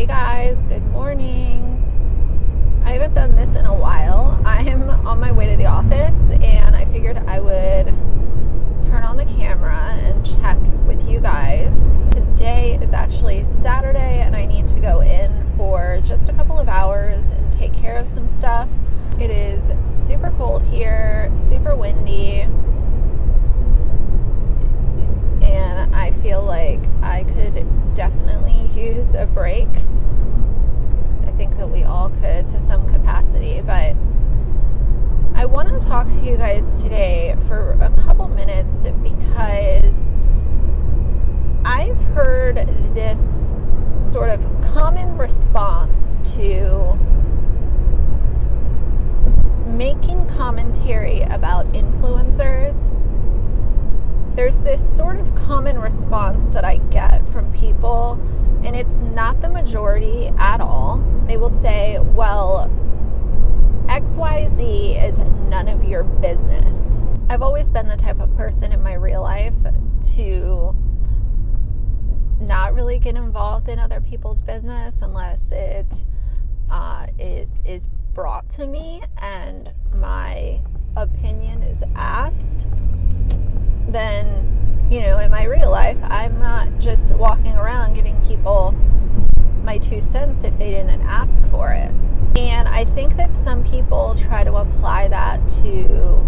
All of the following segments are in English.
Hey guys, good morning. I haven't done this in a while. I'm on my way to the office and I figured I would turn on the camera and check with you guys. Today is actually Saturday and I need to go in for just a couple of hours and take care of some stuff. It is super cold here, super windy, and I feel like I could definitely use a break. I think that we all could to some capacity, but I want to talk to you guys today for a couple minutes because I've heard this sort of common response to making commentary about influencers. There's this sort of common response that I get from people, and it's not the majority at all. They will say, well, XYZ is none of your business. I've always been the type of person in my real life to not really get involved in other people's business unless it is brought to me and my opinion is asked. Then, in my real life, I'm not just walking around giving people my 2 cents if they didn't ask for it. And I think that some people try to apply that to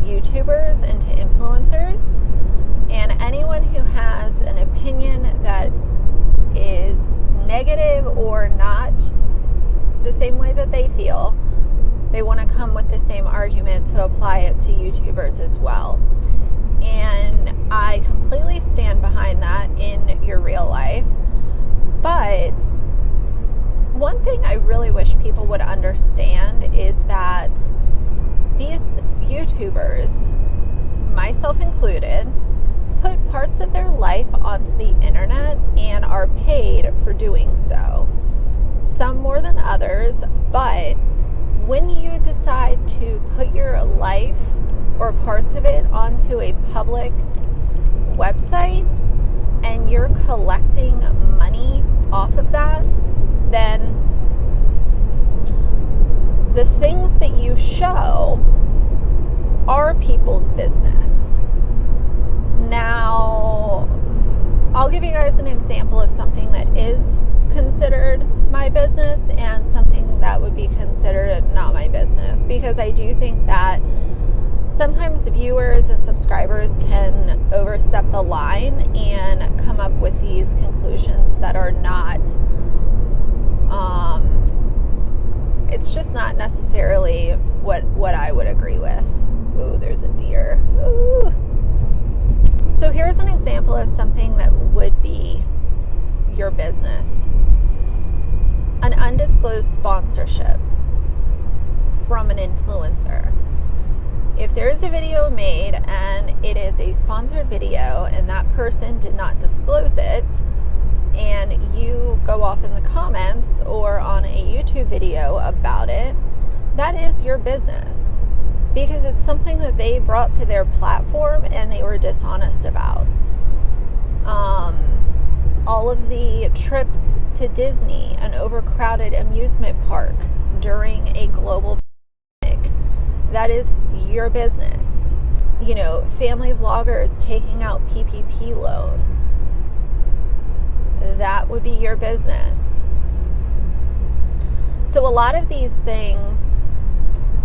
YouTubers and to influencers. And anyone who has an opinion that is negative or not the same way that they feel, they want to come with the same argument to apply it to YouTubers as well. And I completely stand behind that in your real life. But one thing I really wish people would understand is that these YouTubers, myself included, put parts of their life onto the internet and are paid for doing so. Some more than others, but when you decide to put your life or parts of it onto a public website and you're collecting money off of that, then the things that you show are people's business. Now, I'll give you guys an example of something that is considered my business and something that would be considered not my business, because I do think that sometimes viewers and subscribers can overstep the line and come up with these conclusions that are not, it's just not necessarily what I would agree with. Ooh, there's a deer. Ooh. So here's an example of something that would be your business. An undisclosed sponsorship from an influencer. If there is a video made and it is a sponsored video and that person did not disclose it, and you go off in the comments or on a YouTube video about it, that is your business, because it's something that they brought to their platform and they were dishonest about. All of the trips to Disney, an overcrowded amusement park during a global pandemic, that is your business. Family vloggers taking out PPP loans, that would be your business. So a lot of these things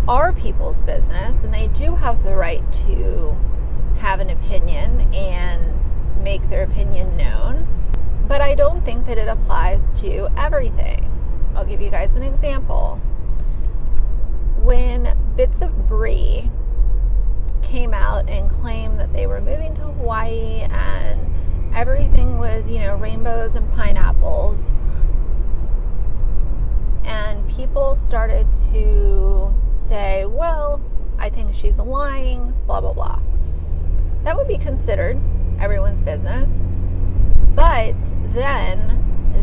are people's business, and they do have the right to have an opinion and make their opinion known. But I don't think that it applies to everything. I'll give you guys an example. When Bits of Brie came out and claimed that they were moving to Hawaii and everything was, rainbows and pineapples, and people started to say, well, I think she's lying, blah, blah, blah. That would be considered everyone's business. But then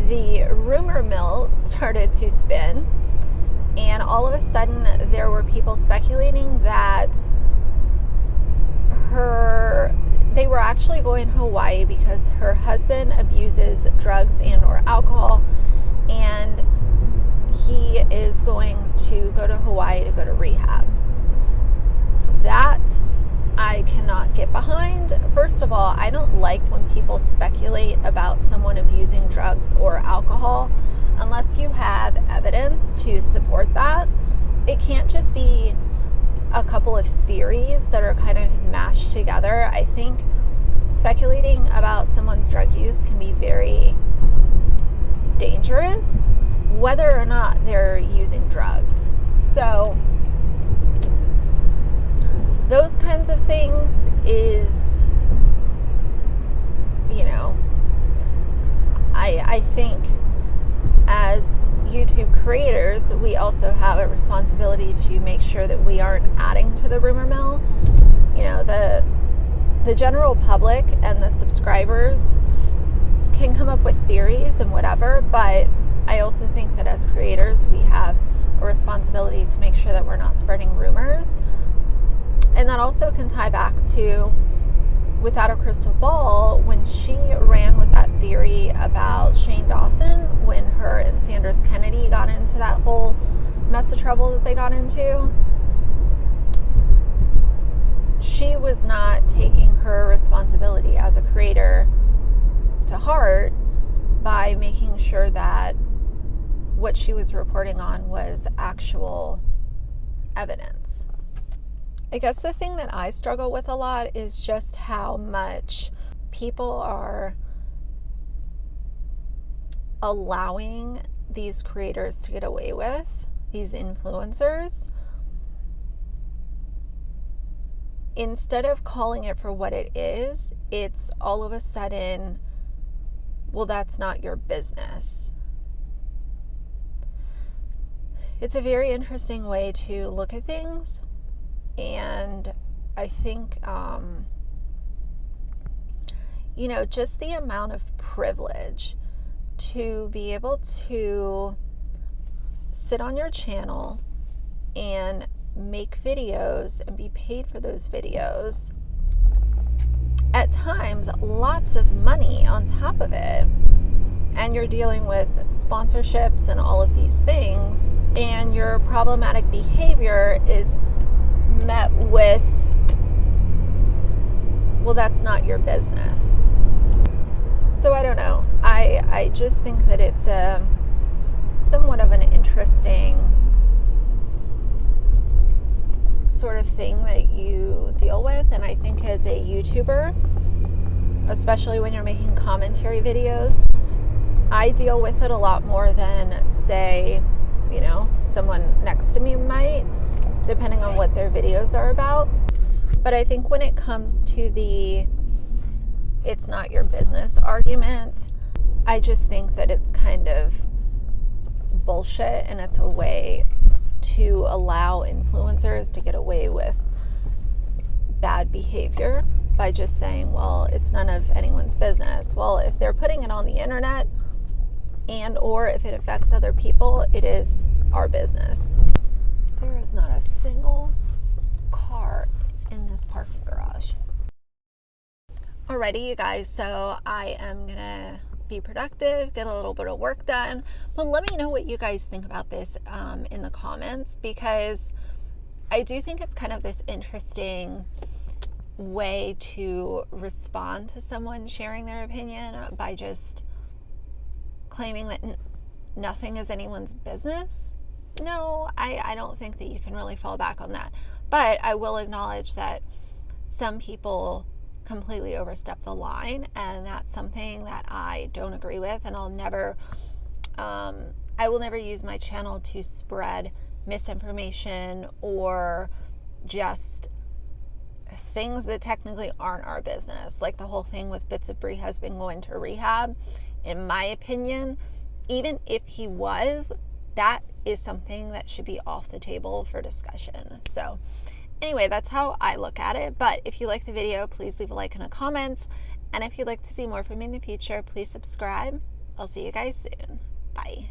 the rumor mill started to spin, and all of a sudden there were people speculating that they were actually going to Hawaii because her husband abuses drugs and or alcohol, and he is going to go to Hawaii to go to rehab. That I cannot get behind. First of all, I don't like when people speculate about someone abusing drugs or alcohol unless you have evidence to support that. It can't just be a couple of theories that are kind of mashed together. I think speculating about someone's drug use can be very dangerous, whether or not they're using drugs. So those kinds of things is, I think as YouTube creators, we also have a responsibility to make sure that we aren't adding to the rumor mill. The general public and the subscribers can come up with theories and whatever, but I also think that as creators, we have a responsibility to make sure that we're not spreading rumors. And that also can tie back to Without a Crystal Ball, when she ran with that theory about Shane Dawson, when her and Sanders Kennedy got into that whole mess of trouble that they got into. She was not taking her responsibility as a creator to heart by making sure that what she was reporting on was actual evidence. I guess the thing that I struggle with a lot is just how much people are allowing these creators to get away with, these influencers, instead of calling it for what it is. It's all of a sudden, well, that's not your business. It's a very interesting way to look at things. And I think, just the amount of privilege to be able to sit on your channel and make videos and be paid for those videos, at times lots of money on top of it, and you're dealing with sponsorships and all of these things, and your problematic behavior is met with, well, that's not your business. So I don't know. I just think that it's somewhat of an interesting sort of thing that you deal with. And I think as a YouTuber, especially when you're making commentary videos, I deal with it a lot more than, say, someone next to me might, depending on what their videos are about. But I think when it comes to the it's not your business argument, I just think that it's kind of bullshit, and it's a way to allow influencers to get away with bad behavior by just saying, well, it's none of anyone's business. Well, if they're putting it on the internet and or if it affects other people, it is our business. There is not a single car in this parking garage. Alrighty, you guys, so I am gonna be productive, get a little bit of work done, but let me know what you guys think about this in the comments, because I do think it's kind of this interesting way to respond to someone sharing their opinion by just claiming that nothing is anyone's business. No, I don't think that you can really fall back on that. But I will acknowledge that some people completely overstep the line, and that's something that I don't agree with, and I will never use my channel to spread misinformation or just things that technically aren't our business. Like the whole thing with Bits of Brie husband going to rehab. In my opinion, even if he was, that is something that should be off the table for discussion. So anyway, that's how I look at it. But if you like the video, please leave a like and a comment. And if you'd like to see more from me in the future, please subscribe. I'll see you guys soon. Bye.